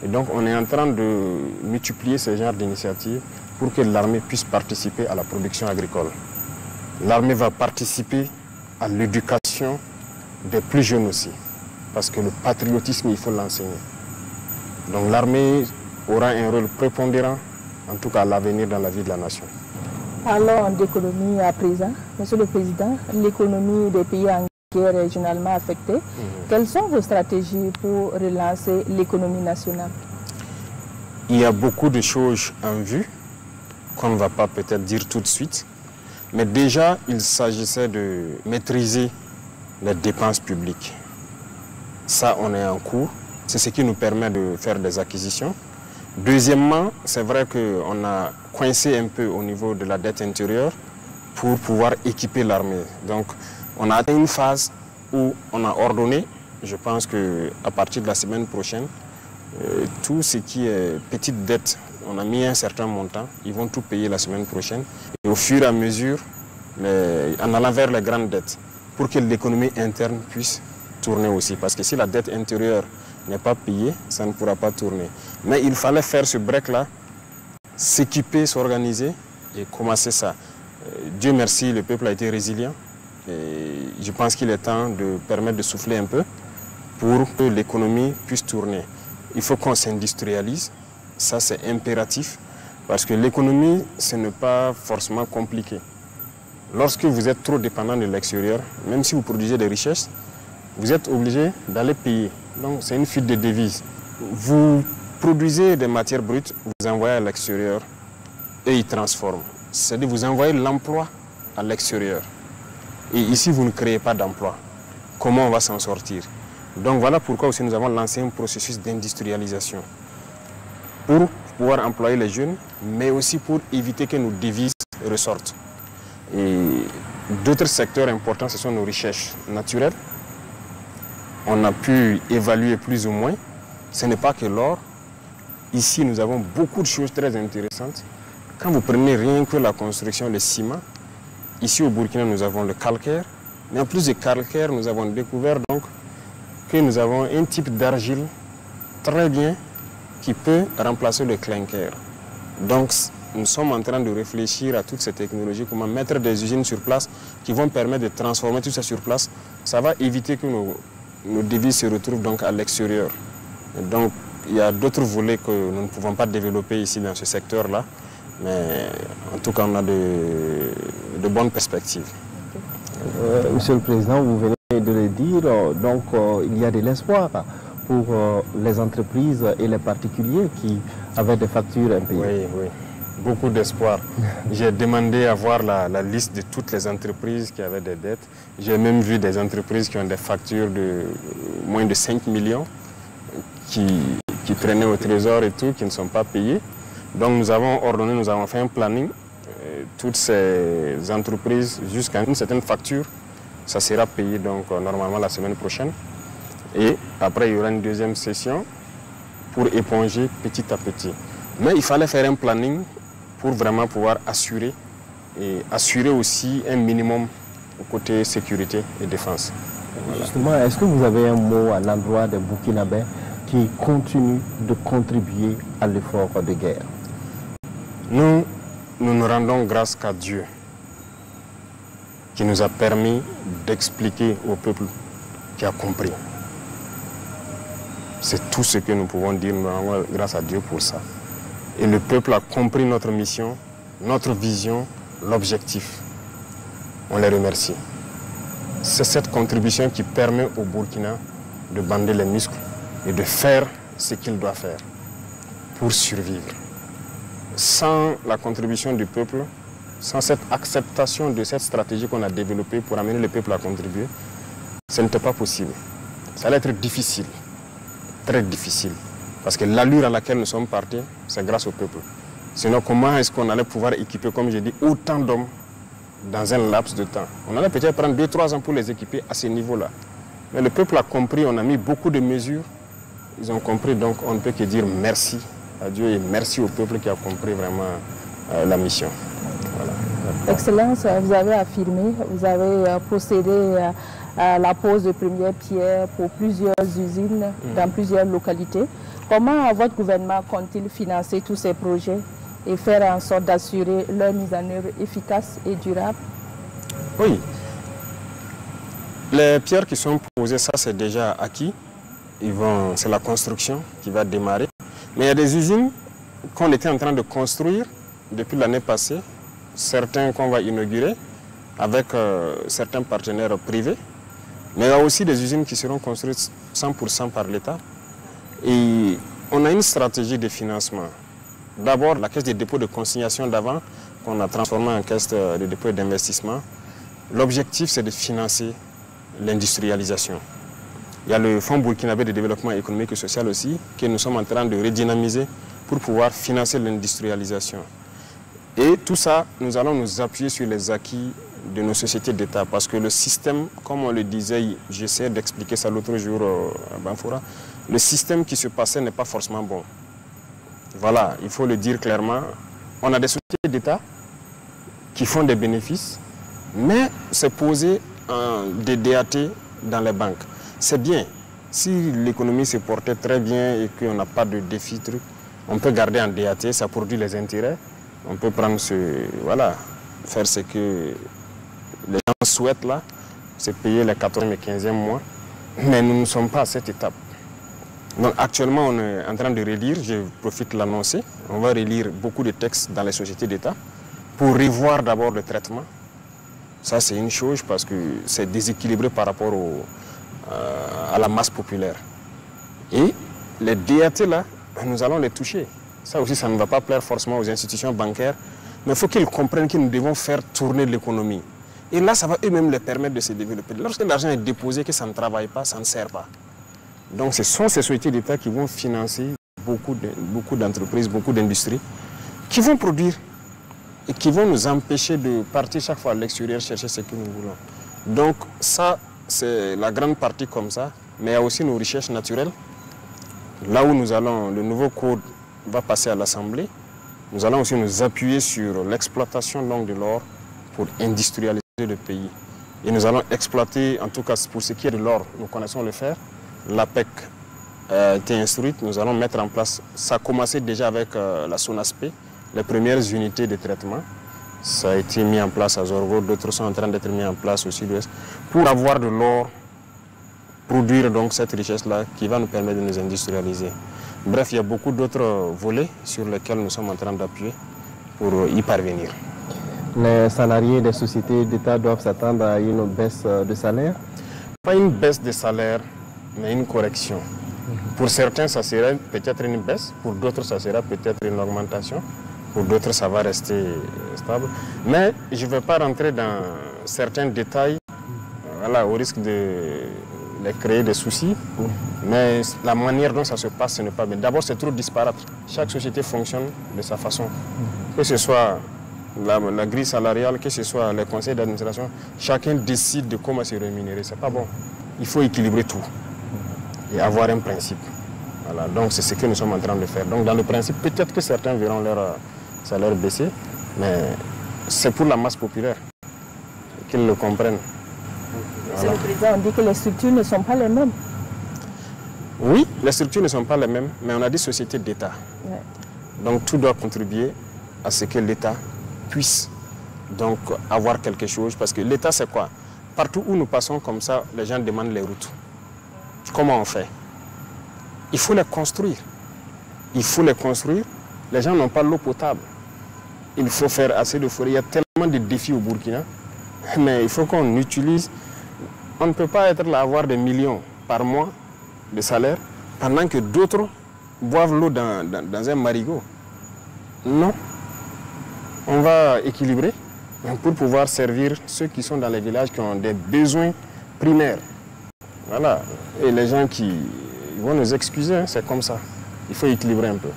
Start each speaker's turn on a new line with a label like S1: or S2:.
S1: Et donc on est en train de multiplier ce genre d'initiatives pour que l'armée puisse participer à la production agricole. L'armée va participer à l'éducation des plus jeunes aussi, parce que le patriotisme, il faut l'enseigner. Donc l'armée aura un rôle prépondérant, en tout cas à l'avenir dans la vie de la nation.
S2: Parlons d'économie à présent. Monsieur le Président, l'économie des pays en guerre est régionalement affectée. Quelles sont vos stratégies pour relancer l'économie nationale?
S1: Il y a beaucoup de choses en vue qu'on ne va pas peut-être dire tout de suite. Mais déjà, il s'agissait de maîtriser les dépenses publiques. Ça, on est en cours. C'est ce qui nous permet de faire des acquisitions. Deuxièmement, c'est vrai qu'on a coincé un peu au niveau de la dette intérieure pour pouvoir équiper l'armée. Donc, on a atteint une phase où on a ordonné, je pense qu'à partir de la semaine prochaine, tout ce qui est petite dette, on a mis un certain montant, ils vont tout payer la semaine prochaine. Et au fur et à mesure, en allant vers les grandes dettes, pour que l'économie interne puisse tourner aussi. Parce que si la dette intérieure n'est pas payée, ça ne pourra pas tourner. Mais il fallait faire ce break-là, s'équiper, s'organiser et commencer ça. Dieu merci, le peuple a été résilient. Et je pense qu'il est temps de permettre de souffler un peu pour que l'économie puisse tourner. Il faut qu'on s'industrialise, ça c'est impératif, parce que l'économie, ce n'est pas forcément compliqué. Lorsque vous êtes trop dépendant de l'extérieur, même si vous produisez des richesses, vous êtes obligé d'aller payer. Donc c'est une fuite de devises. Vous produisez des matières brutes, vous envoyez à l'extérieur et ils transforment. C'est-à-dire vous envoyez l'emploi à l'extérieur. Et ici, vous ne créez pas d'emploi. Comment on va s'en sortir? Donc voilà pourquoi aussi nous avons lancé un processus d'industrialisation pour pouvoir employer les jeunes, mais aussi pour éviter que nos devises ressortent. Et d'autres secteurs importants, ce sont nos richesses naturelles. On a pu évaluer plus ou moins. Ce n'est pas que l'or. Ici, nous avons beaucoup de choses très intéressantes. Quand vous prenez rien que la construction, le ciment, ici au Burkina, nous avons le calcaire. Mais en plus du calcaire, nous avons découvert donc que nous avons un type d'argile très bien qui peut remplacer le clinker. Donc, nous sommes en train de réfléchir à toutes ces technologies, comment mettre des usines sur place qui vont permettre de transformer tout ça sur place. Ça va éviter que nos devises se retrouvent donc à l'extérieur. Donc, il y a d'autres volets que nous ne pouvons pas développer ici dans ce secteur-là. Mais en tout cas, on a de bonnes perspectives.
S3: Monsieur le Président, vous venez de le dire, donc il y a de l'espoir pour les entreprises et les particuliers qui avaient des factures impayées.
S1: Oui, oui, beaucoup d'espoir. J'ai demandé à voir la liste de toutes les entreprises qui avaient des dettes. J'ai même vu des entreprises qui ont des factures de moins de 5 millions qui traînaient au trésor et tout, qui ne sont pas payées. Donc nous avons ordonné, nous avons fait un planning. Toutes ces entreprises, jusqu'à une certaine facture, ça sera payé donc normalement la semaine prochaine. Et après, il y aura une deuxième session pour éponger petit à petit. Mais il fallait faire un planning pour vraiment pouvoir assurer et assurer aussi un minimum au côté sécurité et défense.
S3: Voilà. Justement, est-ce que vous avez un mot à l'endroit des Burkinabés qui continuent de contribuer à l'effort de guerre?
S1: Nous ne rendons grâce qu'à Dieu qui nous a permis d'expliquer au peuple qui a compris. C'est tout ce que nous pouvons dire, nous rendons grâce à Dieu pour ça. Et le peuple a compris notre mission, notre vision, l'objectif. On les remercie. C'est cette contribution qui permet au Burkina de bander les muscles et de faire ce qu'il doit faire pour survivre. Sans la contribution du peuple, sans cette acceptation de cette stratégie qu'on a développée pour amener le peuple à contribuer, ce n'était pas possible. Ça allait être difficile, très difficile. Parce que l'allure à laquelle nous sommes partis, c'est grâce au peuple. Sinon, comment est-ce qu'on allait pouvoir équiper, comme j'ai dit, autant d'hommes dans un laps de temps? On allait peut-être prendre 2-3 ans pour les équiper à ce niveau-là. Mais le peuple a compris, on a mis beaucoup de mesures. Ils ont compris, donc on ne peut que dire merci à Dieu et merci au peuple qui a compris vraiment la mission. Voilà.
S2: Excellence, vous avez affirmé, vous avez procédé à la pose de première pierre pour plusieurs usines dans plusieurs localités. Comment votre gouvernement compte-t-il financer tous ces projets et faire en sorte d'assurer leur mise en œuvre efficace et durable?
S1: Oui. Les pierres qui sont posées, ça c'est déjà acquis. C'est la construction qui va démarrer. Mais il y a des usines qu'on était en train de construire depuis l'année passée, certains qu'on va inaugurer avec certains partenaires privés. Mais il y a aussi des usines qui seront construites 100% par l'État. Et on a une stratégie de financement. D'abord, la caisse des dépôts de consignation d'avant, qu'on a transformée en caisse de dépôt d'investissement. L'objectif, c'est de financer l'industrialisation. Il y a le Fonds burkinabé de développement économique et social aussi, que nous sommes en train de redynamiser pour pouvoir financer l'industrialisation. Et tout ça, nous allons nous appuyer sur les acquis de nos sociétés d'État. Parce que le système, comme on le disait, j'essaie d'expliquer ça l'autre jour à Banfoura, le système qui se passait n'est pas forcément bon. Voilà, il faut le dire clairement. On a des sociétés d'État qui font des bénéfices, mais c'est posé des DAT dans les banques. C'est bien. Si l'économie se portait très bien et qu'on n'a pas de défi, on peut garder un DAT, ça produit les intérêts. On peut prendre voilà, faire ce que les gens souhaitent là, c'est payer les 14e et 15e mois. Mais nous ne sommes pas à cette étape. Donc actuellement, on est en train de relire, je profite de l'annoncer, on va relire beaucoup de textes dans les sociétés d'État pour revoir d'abord le traitement. Ça, c'est une chose parce que c'est déséquilibré par rapport à la masse populaire. Et les DAT, là, nous allons les toucher. Ça aussi, ça ne va pas plaire forcément aux institutions bancaires, mais il faut qu'ils comprennent que nous devons faire tourner l'économie. Et là, ça va eux-mêmes les permettre de se développer. Lorsque l'argent est déposé, que ça ne travaille pas, ça ne sert pas. Donc ce sont ces sociétés d'État qui vont financer beaucoup d'entreprises, beaucoup d'industries, qui vont produire et qui vont nous empêcher de partir chaque fois à l'extérieur chercher ce que nous voulons. Donc ça, c'est la grande partie comme ça, mais il y a aussi nos recherches naturelles. Là où nous allons, le nouveau code va passer à l'Assemblée, nous allons aussi nous appuyer sur l'exploitation de l'or pour industrialiser le pays. Et nous allons exploiter, en tout cas pour ce qui est de l'or, nous connaissons le faire. L'APEC a été instruite, nous allons mettre en place, ça a commencé déjà avec la SONASP, les premières unités de traitement. Ça a été mis en place à Zorgo, d'autres sont en train d'être mis en place au sud-ouest, pour avoir de l'or, produire donc cette richesse-là qui va nous permettre de nous industrialiser. Bref, il y a beaucoup d'autres volets sur lesquels nous sommes en train d'appuyer pour y parvenir.
S3: Les salariés des sociétés d'État doivent s'attendre à une baisse de salaire?
S1: Pas une baisse de salaire, mais une correction. Pour certains, ça serait peut-être une baisse, pour d'autres, ça sera peut-être une augmentation, pour d'autres, ça va rester stable. Mais je ne vais pas rentrer dans certains détails, voilà, au risque de les créer des soucis. Mais la manière dont ça se passe, ce n'est pas bien. D'abord, c'est trop disparate. Chaque société fonctionne de sa façon. Que ce soit la grille salariale, que ce soit les conseils d'administration, chacun décide de comment se rémunérer. Ce n'est pas bon. Il faut équilibrer tout et avoir un principe. Voilà. Donc, c'est ce que nous sommes en train de faire. Donc, dans le principe, peut-être que certains verront leur salaire baisser, mais c'est pour la masse populaire qu'ils le comprennent.
S2: Monsieur le Président, on dit que les structures ne sont pas les mêmes.
S1: Oui, les structures ne sont pas les mêmes, mais on a des sociétés d'État. Ouais. Donc tout doit contribuer à ce que l'État puisse donc avoir quelque chose. Parce que l'État, c'est quoi? Partout où nous passons comme ça, les gens demandent les routes. Comment on fait? Il faut les construire. Il faut les construire. Les gens n'ont pas l'eau potable. Il faut faire assez de forêts. Il y a tellement de défis au Burkina. Mais il faut qu'on utilise. On ne peut pas être là à avoir des millions par mois de salaire pendant que d'autres boivent l'eau dans un marigot. Non. On va équilibrer pour pouvoir servir ceux qui sont dans les villages qui ont des besoins primaires. Voilà. Et les gens qui vont nous excuser, hein, c'est comme ça. Il faut équilibrer un peu.